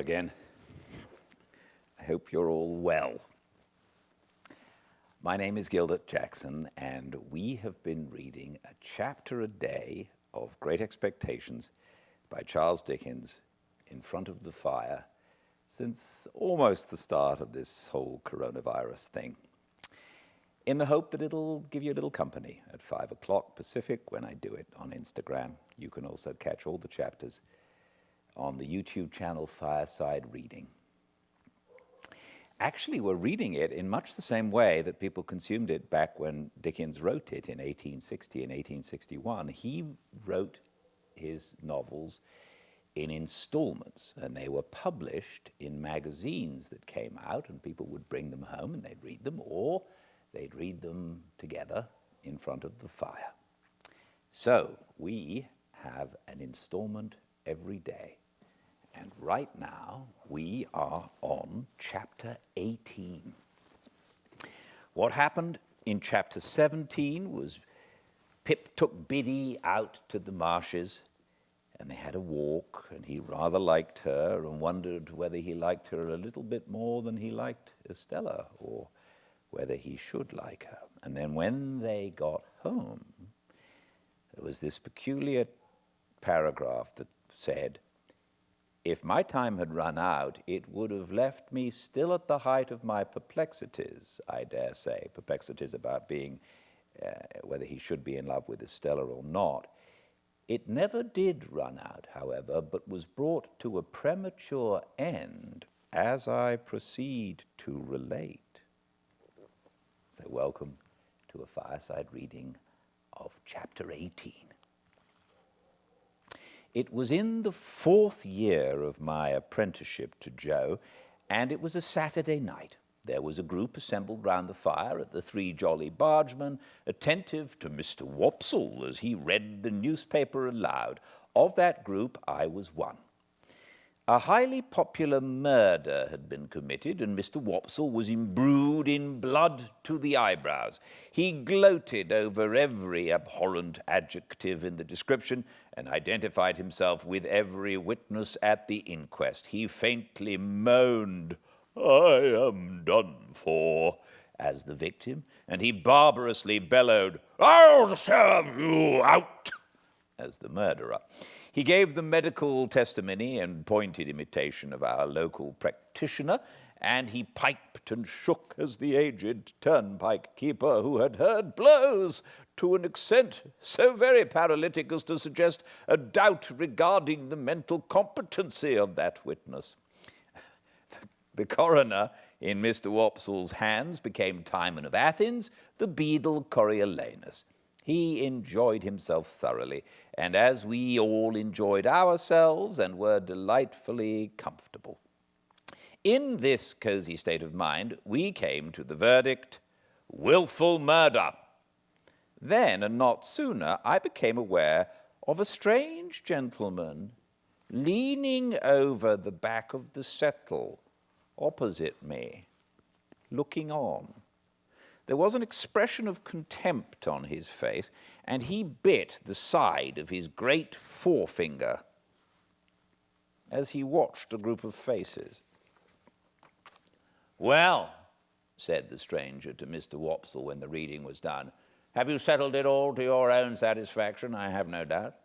again. I hope you're all well. My name is Gildart Jackson, and we have been reading a chapter a day of Great Expectations by Charles Dickens in front of the fire since almost the start of this whole coronavirus thing, in the hope that it'll give you a little company at 5 o'clock Pacific when I do it on Instagram. You can also catch all the chapters on the YouTube channel Fireside Reading. Actually, we're reading it in much the same way that people consumed it back when Dickens wrote it in 1860 and 1861. He wrote his novels in installments, and they were published in magazines that came out, and people would bring them home and they'd read them, or they'd read them together in front of the fire. So we have an installment every day. And right now, we are on chapter 18. What happened in chapter 17 was Pip took Biddy out to the marshes, and they had a walk, and he rather liked her and wondered whether he liked her a little bit more than he liked Estella, or whether he should like her. And then when they got home, there was this peculiar paragraph that said, "If my time had run out, it would have left me still at the height of my perplexities, I dare say." Perplexities about being, whether he should be in love with Estella or not. It never did run out, however, but was brought to a premature end as I proceed to relate. So welcome to a fireside reading of chapter 18. It was in the 4th year of my apprenticeship to Joe, and it was a Saturday night. There was a group assembled round the fire at the Three Jolly Bargemen, attentive to Mr. Wopsle as he read the newspaper aloud. Of that group, I was one. A highly popular murder had been committed, and Mr. Wopsle was imbrued in blood to the eyebrows. He gloated over every abhorrent adjective in the description and identified himself with every witness at the inquest. He faintly moaned, "I am done for," as the victim, and he barbarously bellowed, "I'll serve you out," as the murderer. He gave the medical testimony in pointed imitation of our local practitioner, and he piped and shook as the aged turnpike keeper who had heard blows to an extent so very paralytic as to suggest a doubt regarding the mental competency of that witness. The coroner, in Mr. Wopsle's hands, became Timon of Athens, the beadle Coriolanus. He enjoyed himself thoroughly, and as we all enjoyed ourselves and were delightfully comfortable. In this cozy state of mind, we came to the verdict, willful murder. Then, and not sooner, I became aware of a strange gentleman leaning over the back of the settle opposite me, looking on. There was an expression of contempt on his face, and he bit the side of his great forefinger as he watched the group of faces. "Well," said the stranger to Mr. Wopsle when the reading was done, "have you settled it all to your own satisfaction, I have no doubt?"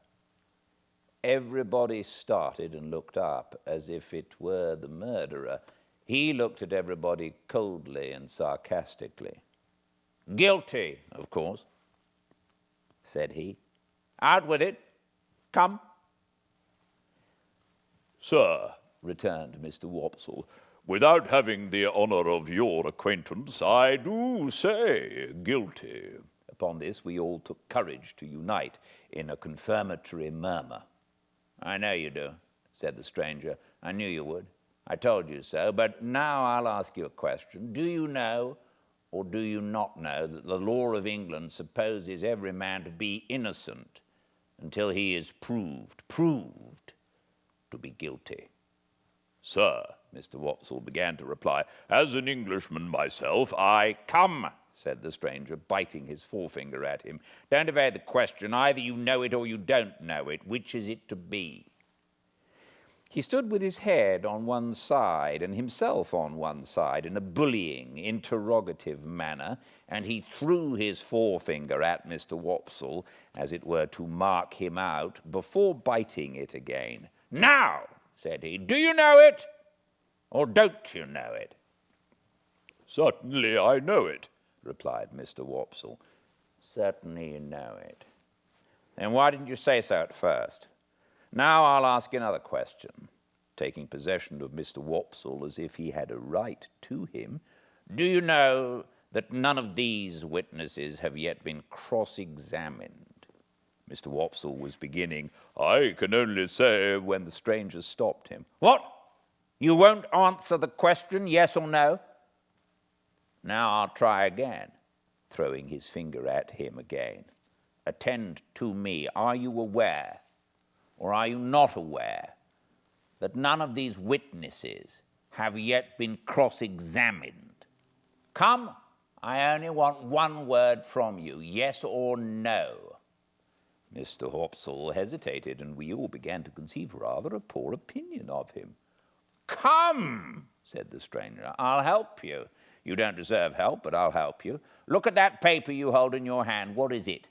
Everybody started and looked up as if it were the murderer. He looked at everybody coldly and sarcastically. "Guilty, of course," said he. "Out with it. Come." "Sir," returned Mr. Wopsle, "without having the honour of your acquaintance, I do say guilty." Upon this, we all took courage to unite in a confirmatory murmur. "I know you do," said the stranger. "I knew you would. I told you so. But now I'll ask you a question. Do you know, or do you not know, that the law of England supposes every man to be innocent until he is proved to be guilty?" "Sir," Mr. Wopsle began to reply, "as an Englishman myself, I—" "Come," said the stranger, biting his forefinger at him. "Don't evade the question. Either you know it or you don't know it. Which is it to be?" He stood with his head on one side and himself on one side in a bullying, interrogative manner, and he threw his forefinger at Mr. Wopsle, as it were to mark him out, before biting it again. "Now," said he, "do you know it, or don't you know it?" "Certainly I know it," replied Mr. Wopsle. "Certainly you know it. Then why didn't you say so at first? Now I'll ask you another question," taking possession of Mr. Wopsle as if he had a right to him. "Do you know that none of these witnesses have yet been cross-examined?" Mr. Wopsle was beginning, "I can only say," when the stranger stopped him. "What? You won't answer the question, yes or no? Now I'll try again," throwing his finger at him again. "Attend to me. Are you aware, or are you not aware, that none of these witnesses have yet been cross-examined? Come, I only want one word from you, yes or no." Mr. Wopsle hesitated, and we all began to conceive rather a poor opinion of him. "Come," said the stranger, "I'll help you. You don't deserve help, but I'll help you. Look at that paper you hold in your hand. What is it?"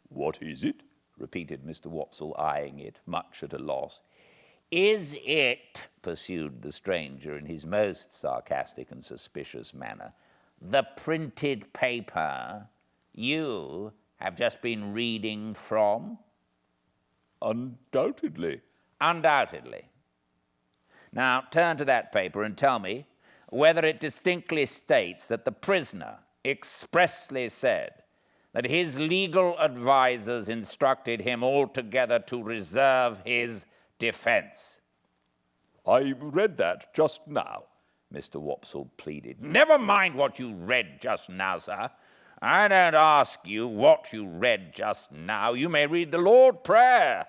"What is it?" repeated Mr. Wopsle, eyeing it, much at a loss. "Is it," pursued the stranger in his most sarcastic and suspicious manner, "the printed paper you have just been reading from?" "Undoubtedly." "Undoubtedly. Now turn to that paper and tell me whether it distinctly states that the prisoner expressly said that his legal advisers instructed him altogether to reserve his defense." "I read that just now," Mr. Wopsle pleaded. "Never mind what you read just now, sir. I don't ask you what you read just now. You may read the Lord's Prayer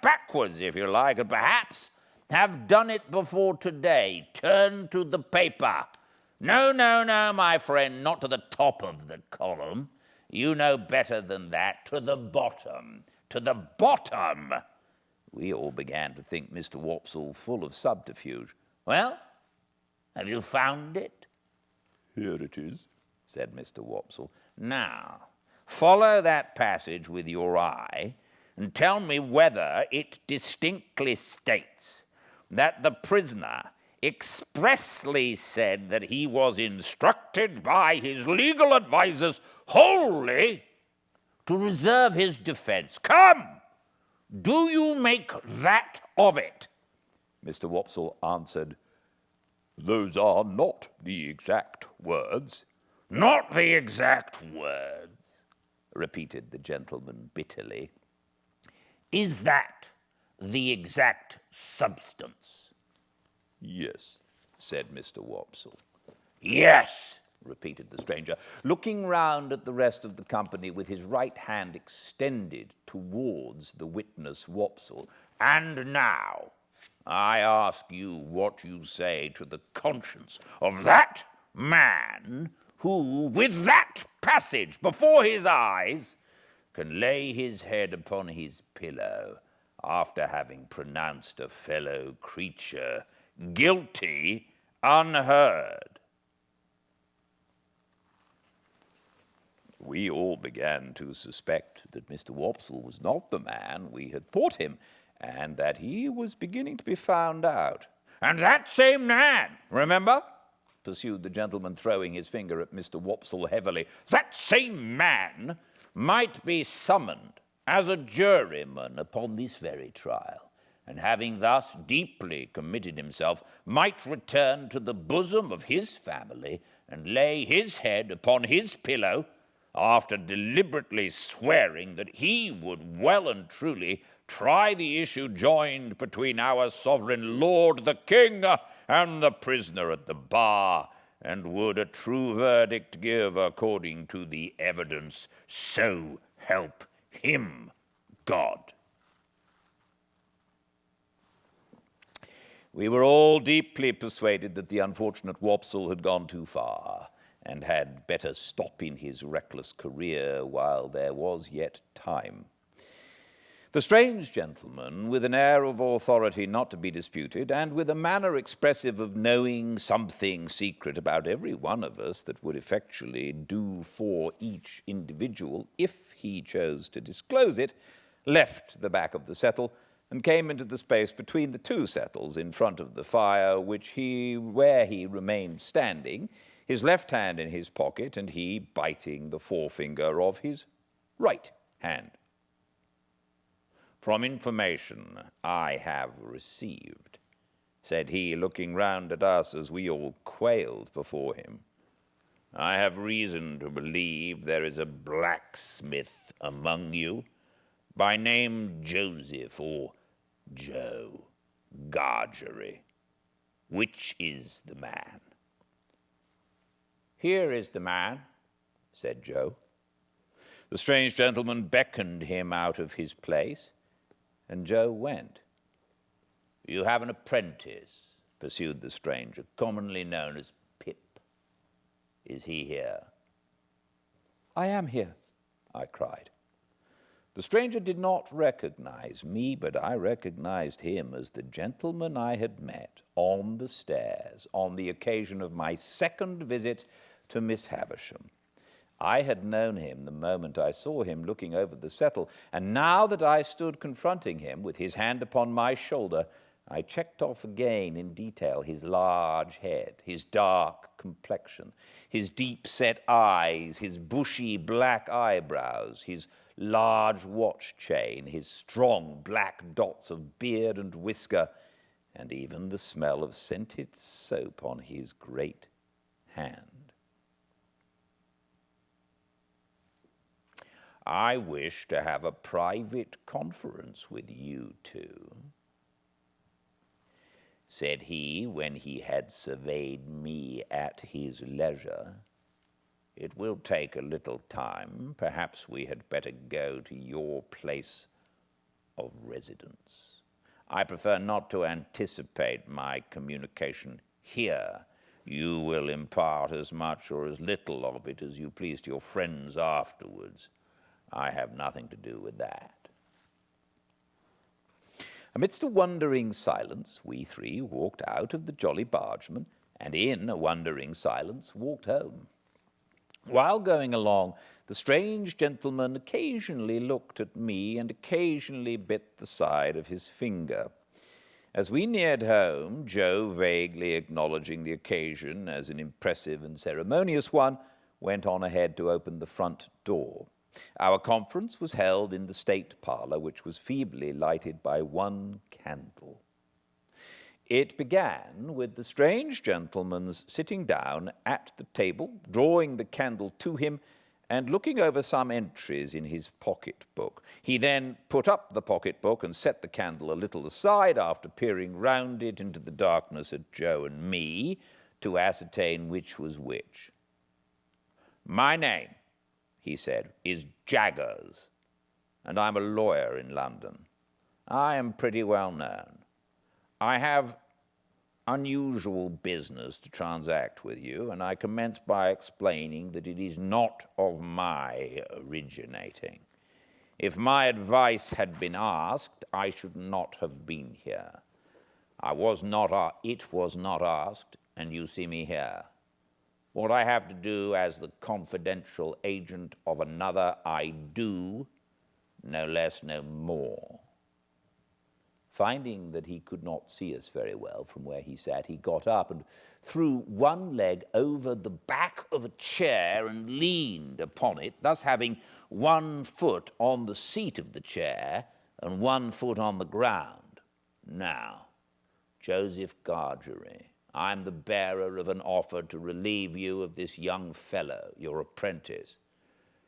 backwards, if you like, and perhaps have done it before today. Turn to the paper. No, my friend, not to the top of the column. You know better than that. To the bottom. To the bottom." We all began to think Mr. Wopsle full of subterfuge. "Well, have you found it?" "Here it is," said Mr. Wopsle. "Now, follow that passage with your eye and tell me whether it distinctly states that the prisoner expressly said that he was instructed by his legal advisers wholly to reserve his defense. Come, do you make that of it?" Mr. Wopsle answered, "Those are not the exact words." "Not the exact words," repeated the gentleman bitterly. "Is that the exact substance?" "Yes," said Mr. Wopsle. "Yes," repeated the stranger, looking round at the rest of the company with his right hand extended towards the witness Wopsle. "And now I ask you what you say to the conscience of that man who, with that passage before his eyes, can lay his head upon his pillow after having pronounced a fellow creature guilty unheard." We all began to suspect that Mr. Wopsle was not the man we had thought him, and that he was beginning to be found out. "And that same man, remember," pursued the gentleman, throwing his finger at Mr. Wopsle heavily, "that same man might be summoned as a juryman upon this very trial, and having thus deeply committed himself, might return to the bosom of his family and lay his head upon his pillow, after deliberately swearing that he would well and truly try the issue joined between our sovereign lord the king and the prisoner at the bar, and would a true verdict give according to the evidence. So help him God." We were all deeply persuaded that the unfortunate Wopsle had gone too far, and had better stop in his reckless career while there was yet time. The strange gentleman, with an air of authority not to be disputed, and with a manner expressive of knowing something secret about every one of us that would effectually do for each individual if he chose to disclose it, left the back of the settle and came into the space between the two settles in front of the fire, where he remained standing, his left hand in his pocket, and he biting the forefinger of his right hand. "From information I have received," said he, looking round at us as we all quailed before him, "I have reason to believe there is a blacksmith among you, by name Joseph or Joe Gargery. Which is the man?" "Here is the man," said Joe. The strange gentleman beckoned him out of his place, and Joe went. "You have an apprentice," pursued the stranger, "commonly known as Pip. Is he here?" "I am here," I cried. The stranger did not recognize me, but I recognized him as the gentleman I had met on the stairs on the occasion of my second visit to Miss Havisham. I had known him the moment I saw him looking over the settle, and now that I stood confronting him with his hand upon my shoulder, I checked off again in detail his large head, his dark complexion, his deep-set eyes, his bushy black eyebrows, his large watch chain, his strong black dots of beard and whisker, and even the smell of scented soap on his great hand. "I wish to have a private conference with you two," said he when he had surveyed me at his leisure. "It will take a little time. Perhaps we had better go to your place of residence. I prefer not to anticipate my communication here. You will impart as much or as little of it as you please to your friends afterwards. I have nothing to do with that." Amidst a wondering silence, we three walked out of the Jolly Bargeman, and in a wondering silence walked home. While going along, the strange gentleman occasionally looked at me and occasionally bit the side of his finger. As we neared home, Joe, vaguely acknowledging the occasion as an impressive and ceremonious one, went on ahead to open the front door. Our conference was held in the state parlor, which was feebly lighted by one candle. It began with the strange gentleman's sitting down at the table, drawing the candle to him, and looking over some entries in his pocket-book. He then put up the pocket-book and set the candle a little aside after peering round it into the darkness at Joe and me to ascertain which was which. "My name," he said, "is Jaggers, and I'm a lawyer in London. I am pretty well known. I have unusual business to transact with you, and I commence by explaining that it is not of my originating. If my advice had been asked, I should not have been here. It was not asked, and you see me here. What I have to do as the confidential agent of another, I do, no less, no more." Finding that he could not see us very well from where he sat, he got up and threw one leg over the back of a chair and leaned upon it, thus having one foot on the seat of the chair and one foot on the ground. "Now, Joseph Gargery, I'm the bearer of an offer to relieve you of this young fellow, your apprentice.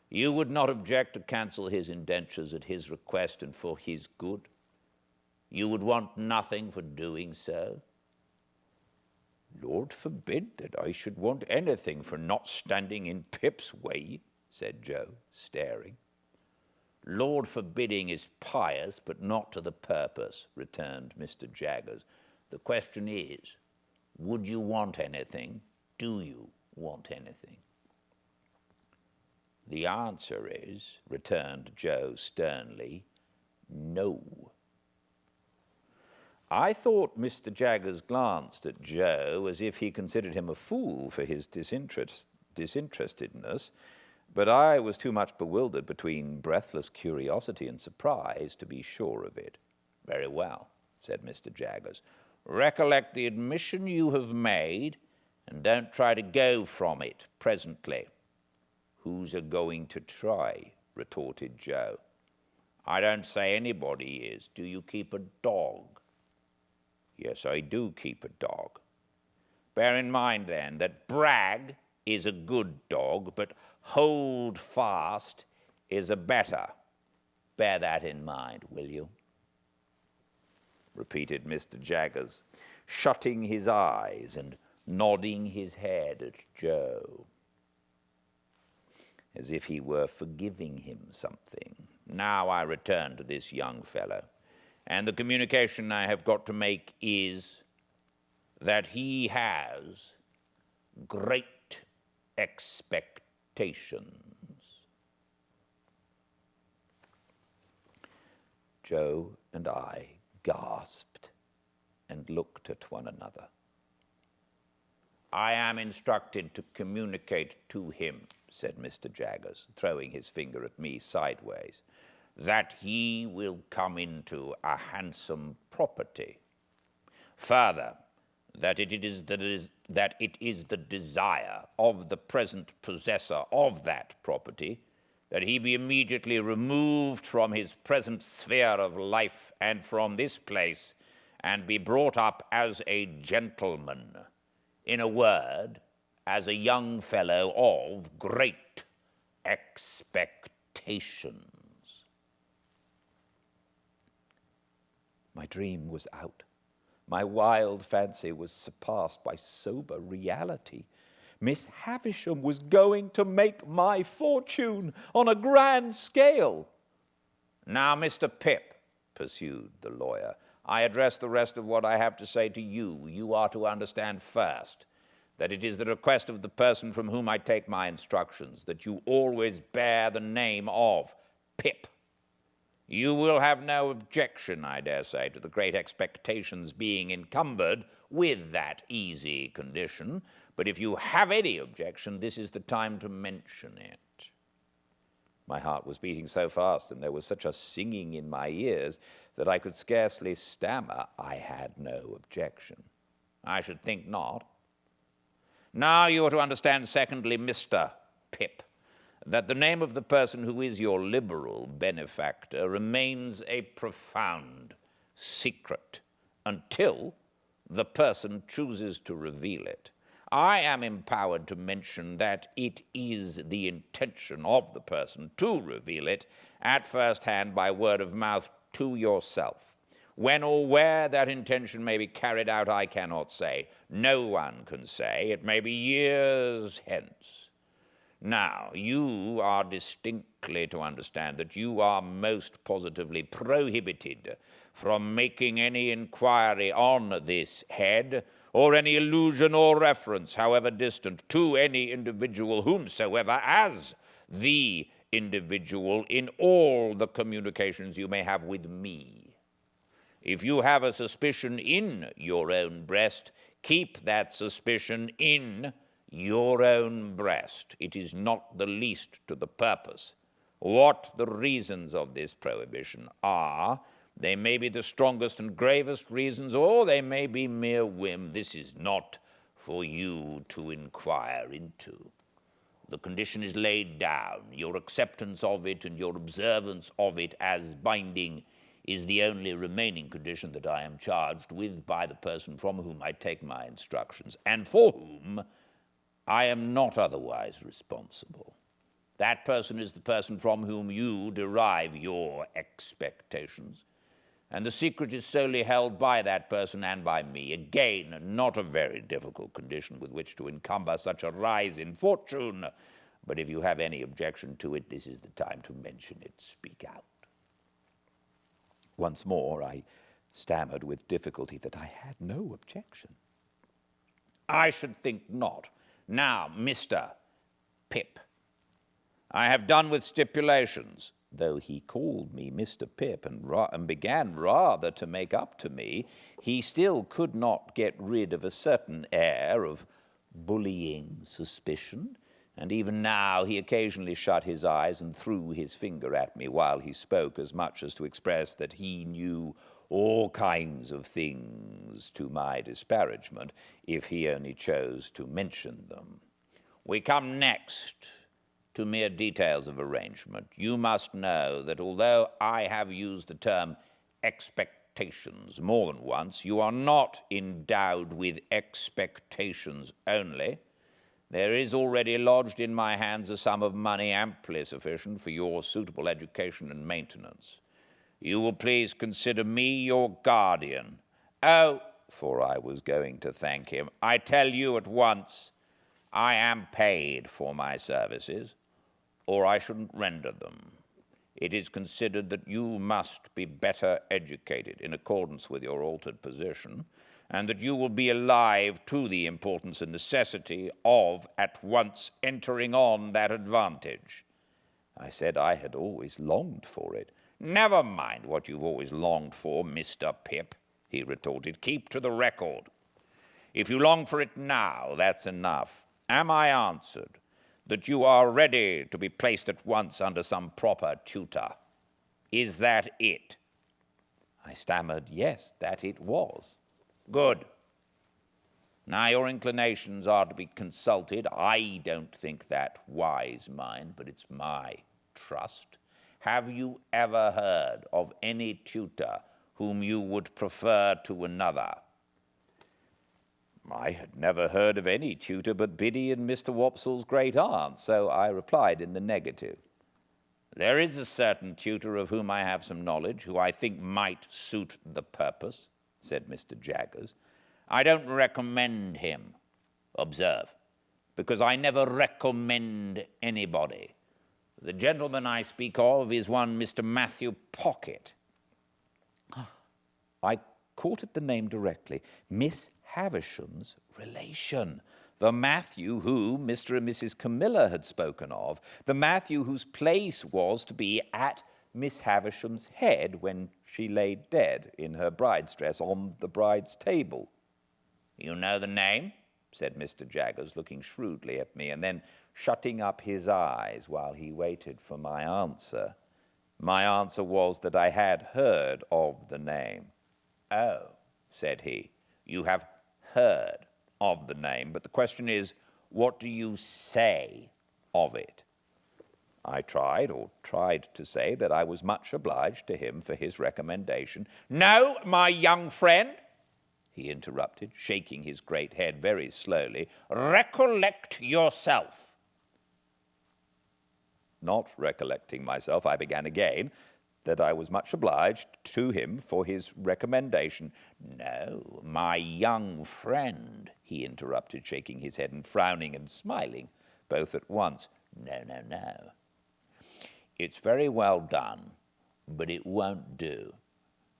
You would not object to cancel his indentures at his request and for his good? You would want nothing for doing so?" "Lord forbid that I should want anything for not standing in Pip's way," said Joe, staring. "Lord forbidding is pious, but not to the purpose," returned Mr. Jaggers. "The question is, would you want anything? Do you want anything?" "The answer is," returned Joe sternly, No. I thought Mr. Jaggers glanced at Joe as if he considered him a fool for his disinterestedness, but I was too much bewildered between breathless curiosity and surprise to be sure of it. Very well, said Mr. Jaggers. Recollect the admission you have made, and don't try to go from it presently. Who's a-going to try? Retorted Joe. I don't say anybody is. Do you keep a dog? Yes, I do keep a dog. Bear in mind, then, that Bragg is a good dog, but Hold Fast is a better. Bear that in mind, will you? Repeated Mr. Jaggers, shutting his eyes and nodding his head at Joe, as if he were forgiving him something. Now I return to this young fellow, and the communication I have got to make is that he has great expectations. Joe and I gasped and looked at one another. I am instructed to communicate to him, said Mr. Jaggers, throwing his finger at me sideways, that he will come into a handsome property. Further, that it is the desire of the present possessor of that property that he be immediately removed from his present sphere of life and from this place, and be brought up as a gentleman. In a word, as a young fellow of great expectations. My dream was out. My wild fancy was surpassed by sober reality. Miss Havisham was going to make my fortune on a grand scale. Now, Mr. Pip, pursued the lawyer, I address the rest of what I have to say to you. You are to understand first that it is the request of the person from whom I take my instructions that you always bear the name of Pip. You will have no objection, I dare say, to the great expectations being encumbered with that easy condition, but if you have any objection, this is the time to mention it. My heart was beating so fast, and there was such a singing in my ears that I could scarcely stammer, I had no objection. I should think not. Now you are to understand, secondly, Mr. Pip, that the name of the person who is your liberal benefactor remains a profound secret until the person chooses to reveal it. I am empowered to mention that it is the intention of the person to reveal it at first hand by word of mouth to yourself. When or where that intention may be carried out, I cannot say. No one can say. It may be years hence. Now, you are distinctly to understand that you are most positively prohibited from making any inquiry on this head, or any allusion or reference, however distant, to any individual whomsoever as the individual in all the communications you may have with me. If you have a suspicion in your own breast, keep that suspicion in your own breast. It is not the least to the purpose. What the reasons of this prohibition are, they may be the strongest and gravest reasons, or they may be mere whim. This is not for you to inquire into. The condition is laid down. Your acceptance of it and your observance of it as binding is the only remaining condition that I am charged with by the person from whom I take my instructions, and for whom I am not otherwise responsible. That person is the person from whom you derive your expectations, and the secret is solely held by that person and by me. Again, not a very difficult condition with which to encumber such a rise in fortune, but if you have any objection to it, this is the time to mention it. Speak out. Once more, I stammered with difficulty that I had no objection. I should think not. Now, Mr. Pip, I have done with stipulations. though he called me Mr. Pip and began rather to make up to me, he still could not get rid of a certain air of bullying suspicion, and even now he occasionally shut his eyes and threw his finger at me while he spoke, as much as to express that he knew all kinds of things to my disparagement, if he only chose to mention them. We come next to mere details of arrangement. You must know that although I have used the term expectations more than once, you are not endowed with expectations only. There is already lodged in my hands a sum of money amply sufficient for your suitable education and maintenance. You will please consider me your guardian. Oh, for I was going to thank him, I tell you at once, I am paid for my services, or I shouldn't render them. It is considered that you must be better educated in accordance with your altered position, and that you will be alive to the importance and necessity of at once entering on that advantage. I said I had always longed for it. Never mind what you've always longed for, Mr. Pip, he retorted. Keep to the record. If you long for it now, that's enough. Am I answered that you are ready to be placed at once under some proper tutor? Is that it? I stammered, yes, that it was. Good. Now your inclinations are to be consulted. I don't think that wise, mind, but it's my trust. Have you ever heard of any tutor whom you would prefer to another? I had never heard of any tutor but Biddy and Mr. Wopsle's great aunt, so I replied in the negative. There is a certain tutor of whom I have some knowledge, who I think might suit the purpose, said Mr. Jaggers. I don't recommend him, observe, because I never recommend anybody. The gentleman I speak of is one Mr. Matthew Pocket. I caught at the name directly. Miss Havisham's relation. The Matthew who Mr. and Mrs. Camilla had spoken of. The Matthew whose place was to be at Miss Havisham's head when she lay dead in her bride's dress on the bride's table. You know the name? Said Mr. Jaggers, looking shrewdly at me, and then shutting up his eyes while he waited for my answer. My answer was that I had heard of the name. Oh, said he, you have heard of the name, but the question is, what do you say of it? I tried to say that I was much obliged to him for his recommendation. No, my young friend, he interrupted, shaking his great head very slowly. Recollect yourself. Not recollecting myself, I began again, that I was much obliged to him for his recommendation. No, my young friend, he interrupted, shaking his head and frowning and smiling, both at once. No. It's very well done, but it won't do.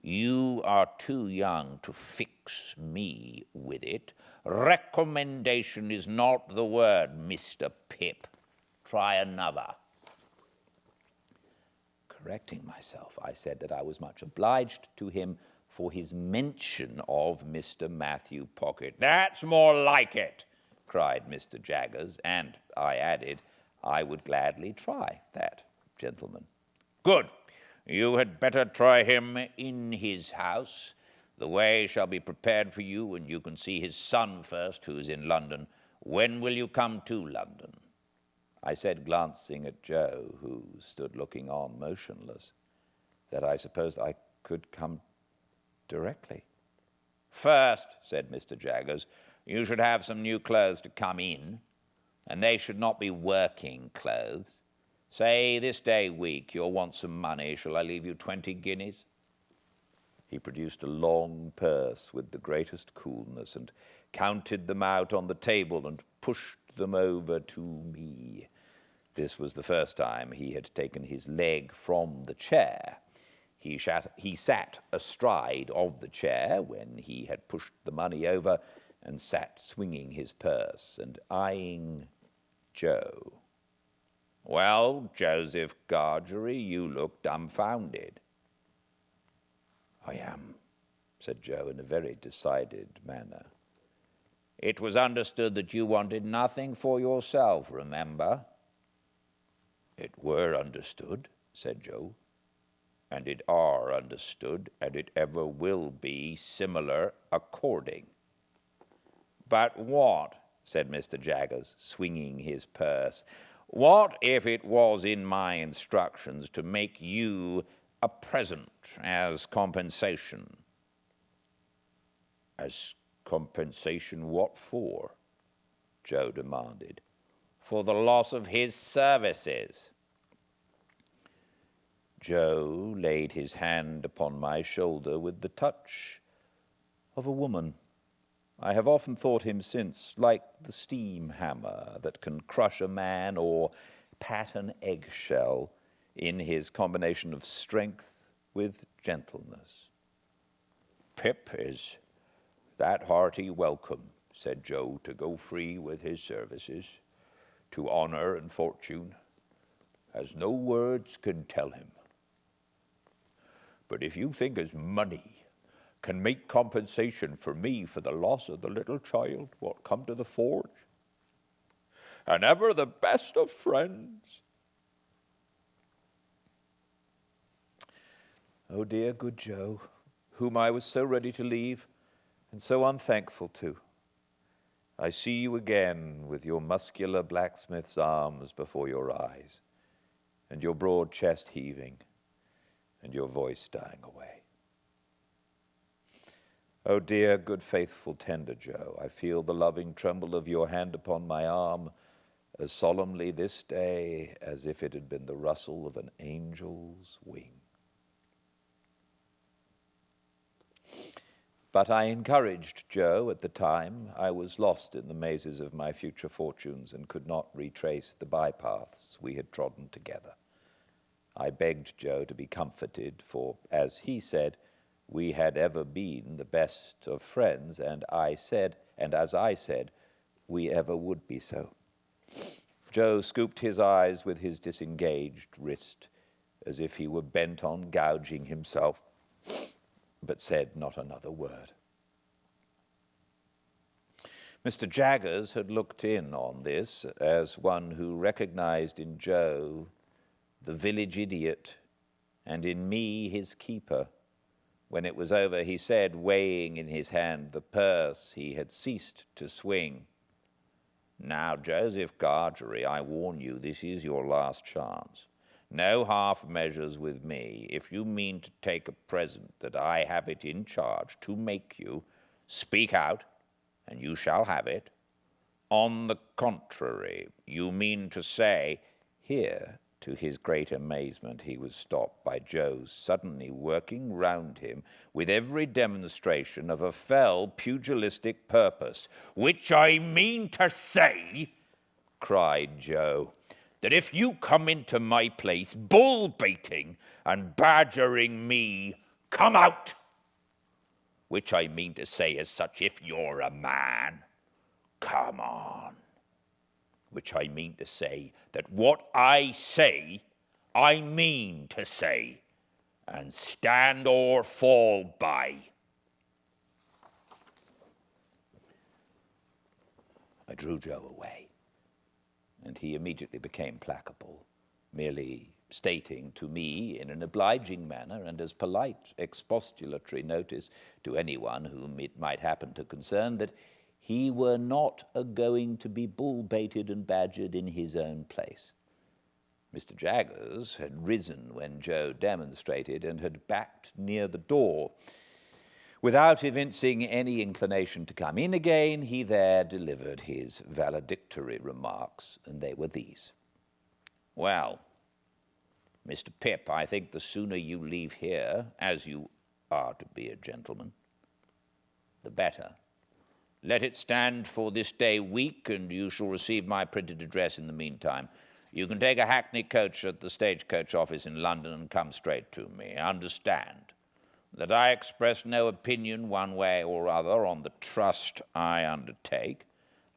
You are too young to fix me with it. Recommendation is not the word, Mr. Pip. Try another. Correcting myself, I said that I was much obliged to him for his mention of Mr. Matthew Pocket. That's more like it, cried Mr. Jaggers, and I added, I would gladly try that gentleman. Good. You had better try him in his house. The way shall be prepared for you, and you can see his son first, who is in London. When will you come to London? I said, glancing at Joe, who stood looking on motionless, that I supposed I could come directly. First, said Mr. Jaggers, you should have some new clothes to come in, and they should not be working clothes. Say this day week you'll want some money. Shall I leave you 20 guineas? He produced a long purse with the greatest coolness and counted them out on the table and pushed them over to me. This was the first time he had taken his leg from the chair. He sat astride of the chair when he had pushed the money over and sat swinging his purse and eyeing Joe. Well, Joseph Gargery, you look dumbfounded. I am, said Joe in a very decided manner. It was understood that you wanted nothing for yourself, remember? It were understood, said Joe, and it are understood, and it ever will be similar according. But what, said Mr. Jaggers, swinging his purse, what if it was in my instructions to make you a present as compensation? As compensation what for? Joe demanded. For the loss of his services. Joe laid his hand upon my shoulder with the touch of a woman. I have often thought him since like the steam hammer that can crush a man or pat an eggshell in his combination of strength with gentleness. Pip is that hearty welcome, said Joe, to go free with his services, to honor and fortune, as no words can tell him. But if you think as money can make compensation for me for the loss of the little child what come to the forge, and ever the best of friends. Oh dear good Joe, whom I was so ready to leave and so unthankful to. I see you again with your muscular blacksmith's arms before your eyes, and your broad chest heaving, and your voice dying away. Oh dear, good, faithful, tender Joe, I feel the loving tremble of your hand upon my arm as solemnly this day as if it had been the rustle of an angel's wing. But I encouraged Joe at the time. I was lost in the mazes of my future fortunes and could not retrace the bypaths we had trodden together. I begged Joe to be comforted, for, as he said, we had ever been the best of friends, and as I said, we ever would be so. Joe scooped his eyes with his disengaged wrist, as if he were bent on gouging himself, but said not another word. Mr. Jaggers had looked in on this as one who recognized in Joe the village idiot, and in me his keeper. When it was over, he said, weighing in his hand the purse he had ceased to swing, Now, Joseph Gargery, I warn you, this is your last chance. No half measures with me. If you mean to take a present that I have it in charge to make you, speak out, and you shall have it. On the contrary, you mean to say, here, to his great amazement, he was stopped by Joe's suddenly working round him with every demonstration of a fell pugilistic purpose. Which I mean to say, cried Joe, that if you come into my place bull-baiting and badgering me, come out. Which I mean to say as such, if you're a man, come on. Which I mean to say that what I say, I mean to say, and stand or fall by. I drew Joe away, and he immediately became placable, merely stating to me in an obliging manner and as polite expostulatory notice to anyone whom it might happen to concern that he were not a-going to be bull-baited and badgered in his own place. Mr. Jaggers had risen when Joe demonstrated and had backed near the door. Without evincing any inclination to come in again, he there delivered his valedictory remarks, and they were these. Well, Mr. Pip, I think the sooner you leave here, as you are to be a gentleman, the better. Let it stand for this day week, and you shall receive my printed address in the meantime. You can take a hackney coach at the stagecoach office in London and come straight to me. Understand that I express no opinion one way or other on the trust I undertake.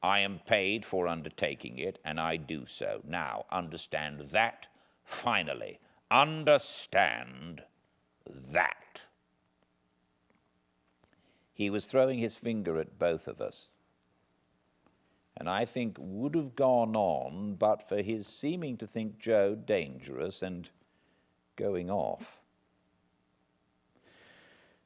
I am paid for undertaking it, and I do so. Now, understand that, finally. Understand that. He was throwing his finger at both of us, and I think would have gone on but for his seeming to think Joe dangerous and going off.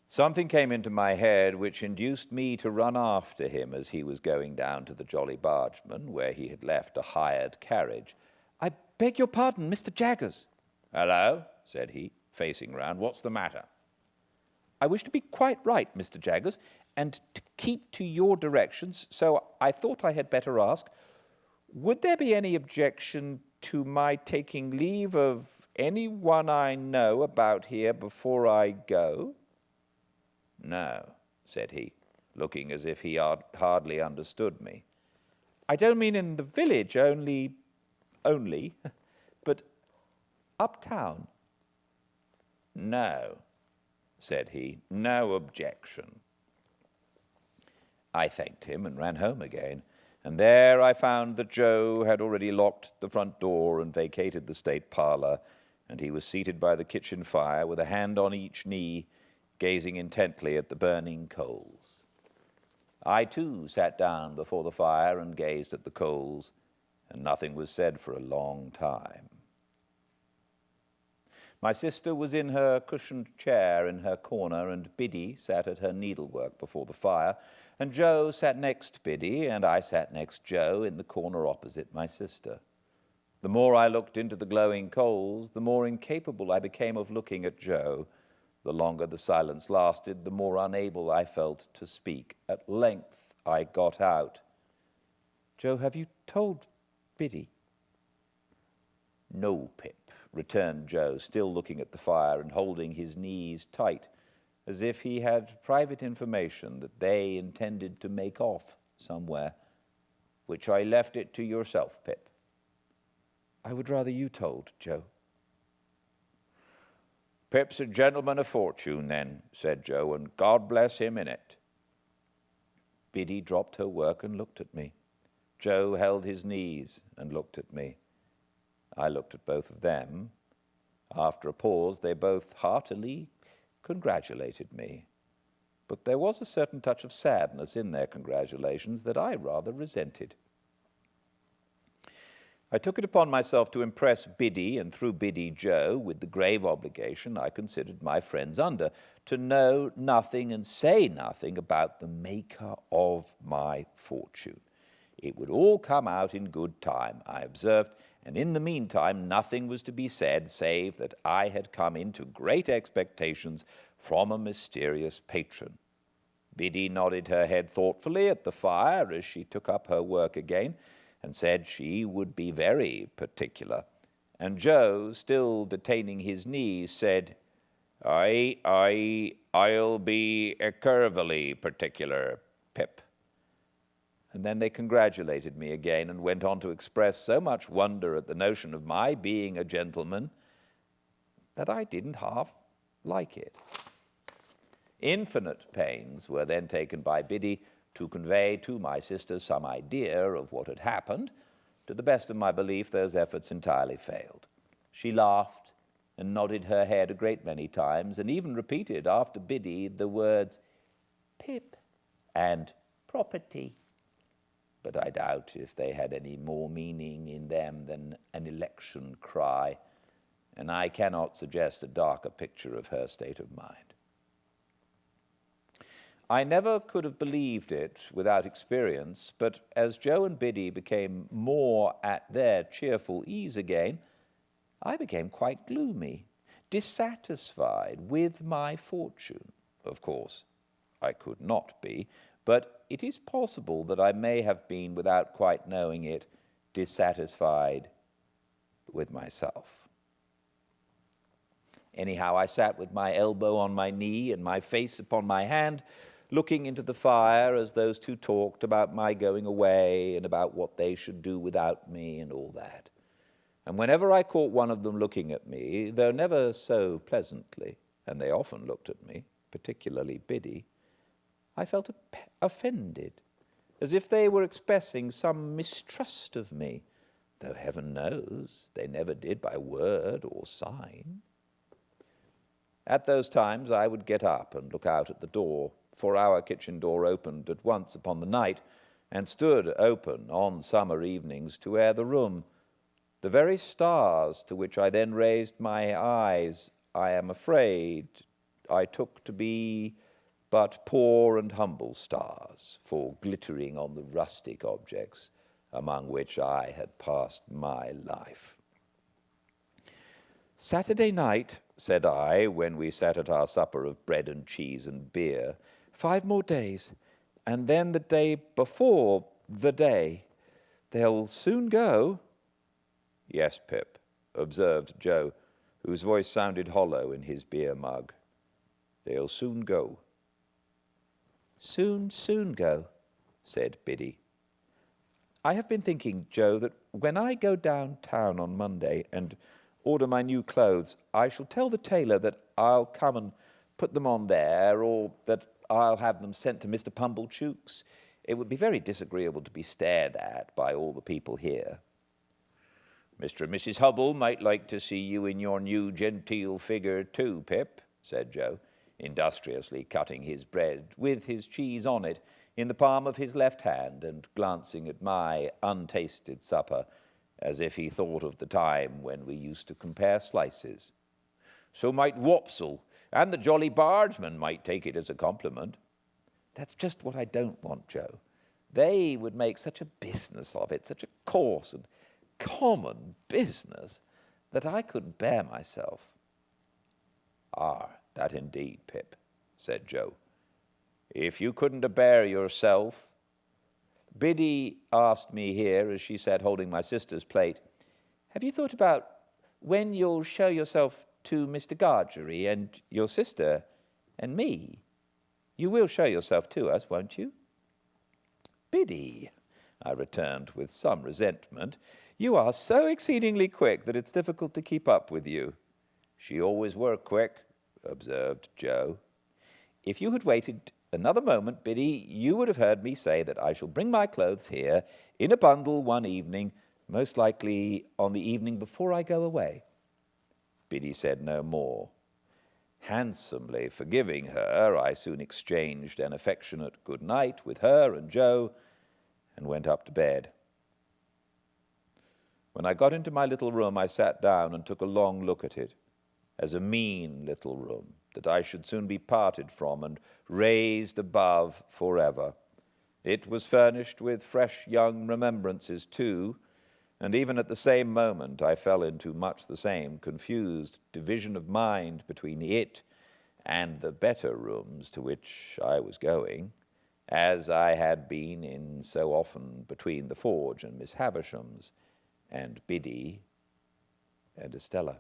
Something came into my head which induced me to run after him as he was going down to the Jolly Bargeman, where he had left a hired carriage. "I beg your pardon, Mr. Jaggers." "Hello," said he, facing round. "What's the matter?" "I wish to be quite right, Mr. Jaggers, and to keep to your directions, so I thought I had better ask, would there be any objection to my taking leave of any one I know about here before I go?" "No," said he, looking as if he hardly understood me. "I don't mean in the village only, but uptown." "No," said he, "no objection." I thanked him and ran home again, and there I found that Joe had already locked the front door and vacated the state parlor, and he was seated by the kitchen fire with a hand on each knee, gazing intently at the burning coals. I, too, sat down before the fire and gazed at the coals, and nothing was said for a long time. My sister was in her cushioned chair in her corner, and Biddy sat at her needlework before the fire, and Joe sat next Biddy, and I sat next Joe in the corner opposite my sister. The more I looked into the glowing coals, the more incapable I became of looking at Joe. The longer the silence lasted, the more unable I felt to speak. At length I got out, "Joe, have you told Biddy?" "No, Pip," returned Joe, still looking at the fire and holding his knees tight, as if he had private information that they intended to make off somewhere, "which I left it to yourself, Pip." "I would rather you told, Joe." "Pip's a gentleman of fortune, then," said Joe, "and God bless him in it." Biddy dropped her work and looked at me. Joe held his knees and looked at me. I looked at both of them. After a pause, they both heartily congratulated me. But there was a certain touch of sadness in their congratulations that I rather resented. I took it upon myself to impress Biddy, and through Biddy Joe, with the grave obligation I considered my friends under, to know nothing and say nothing about the maker of my fortune. It would all come out in good time, I observed, and in the meantime nothing was to be said save that I had come into great expectations from a mysterious patron. Biddy nodded her head thoughtfully at the fire as she took up her work again, and said she would be very particular. And Joe, still detaining his knees, said, I'll be curvily particular, Pip." And then they congratulated me again and went on to express so much wonder at the notion of my being a gentleman that I didn't half like it. Infinite pains were then taken by Biddy to convey to my sister some idea of what had happened. To the best of my belief, those efforts entirely failed. She laughed and nodded her head a great many times, and even repeated after Biddy the words "Pip" and "property." But I doubt if they had any more meaning in them than an election cry, and I cannot suggest a darker picture of her state of mind. I never could have believed it without experience, but as Joe and Biddy became more at their cheerful ease again, I became quite gloomy, dissatisfied with my fortune. Of course, I could not be, but it is possible that I may have been, without quite knowing it, dissatisfied with myself. Anyhow, I sat with my elbow on my knee and my face upon my hand, looking into the fire as those two talked about my going away and about what they should do without me and all that. And whenever I caught one of them looking at me, though never so pleasantly, and they often looked at me, particularly Biddy, I felt offended, as if they were expressing some mistrust of me, though heaven knows they never did by word or sign. At those times I would get up and look out at the door, for our kitchen door opened at once upon the night, and stood open on summer evenings to air the room. The very stars to which I then raised my eyes, I am afraid, I took to be but poor and humble stars, for glittering on the rustic objects among which I had passed my life. Saturday night, said I, when we sat at our supper of bread and cheese and beer, 5 more days, and then the day before the day. They'll soon go. Yes, Pip, observed Joe, whose voice sounded hollow in his beer mug. They'll soon go. Soon go, said Biddy. I have been thinking, Joe, that when I go downtown on Monday and order my new clothes, I shall tell the tailor that I'll come and put them on there, or that I'll have them sent to Mr. Pumblechook's. It would be very disagreeable to be stared at by all the people here. Mr. and Mrs. Hubble might like to see you in your new genteel figure too, Pip, said Joe, industriously cutting his bread with his cheese on it in the palm of his left hand and glancing at my untasted supper as if he thought of the time when we used to compare slices. So might Wopsle, and the Jolly Bargeman might take it as a compliment. That's just what I don't want, Joe. They would make such a business of it, such a coarse and common business, that I couldn't bear myself. Ah, that indeed, Pip, said Joe. If you couldn't bear yourself. Biddy asked me here, as she sat holding my sister's plate, have you thought about when you'll show yourself to Mr. Gargery and your sister and me? You will show yourself to us, won't you? Biddy, I returned with some resentment, you are so exceedingly quick that it's difficult to keep up with you. She always were quick, observed Joe. If you had waited another moment, Biddy, you would have heard me say that I shall bring my clothes here in a bundle one evening, most likely on the evening before I go away. Biddy said no more. Handsomely forgiving her, I soon exchanged an affectionate good night with her and Joe and went up to bed. When I got into my little room, I sat down and took a long look at it, as a mean little room that I should soon be parted from and raised above forever. It was furnished with fresh young remembrances, too, and even at the same moment I fell into much the same confused division of mind between it and the better rooms to which I was going, as I had been in so often between the Forge and Miss Havisham's, and Biddy and Estella.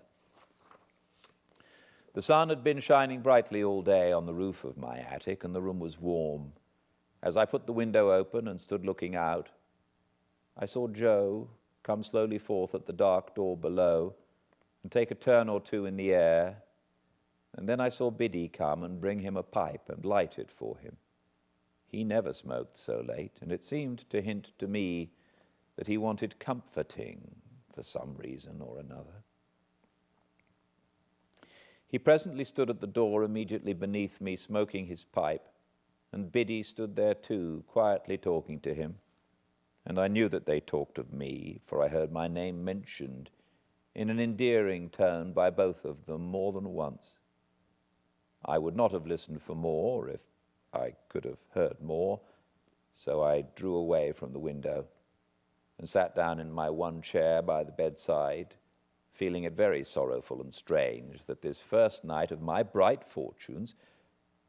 The sun had been shining brightly all day on the roof of my attic, and the room was warm. As I put the window open and stood looking out, I saw Joe come slowly forth at the dark door below and take a turn or two in the air, and then I saw Biddy come and bring him a pipe and light it for him. He never smoked so late, and it seemed to hint to me that he wanted comforting for some reason or another. He presently stood at the door immediately beneath me, smoking his pipe, and Biddy stood there too, quietly talking to him, and I knew that they talked of me, for I heard my name mentioned in an endearing tone by both of them more than once. I would not have listened for more if I could have heard more, so I drew away from the window and sat down in my one chair by the bedside, feeling it very sorrowful and strange that this first night of my bright fortunes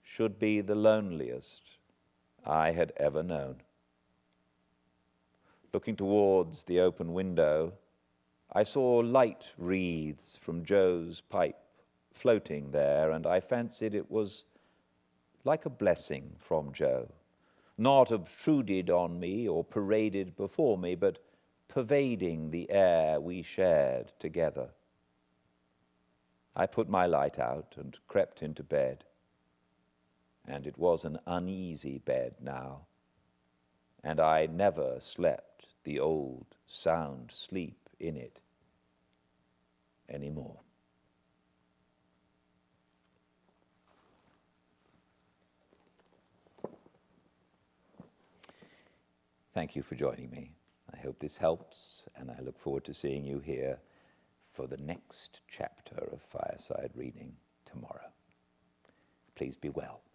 should be the loneliest I had ever known. Looking towards the open window, I saw light wreaths from Joe's pipe floating there, and I fancied it was like a blessing from Joe, not obtruded on me or paraded before me, but pervading the air we shared together. I put my light out and crept into bed, and it was an uneasy bed now, and I never slept the old sound sleep in it anymore. Thank you for joining me. I hope this helps, and I look forward to seeing you here for the next chapter of Fireside Reading tomorrow. Please be well.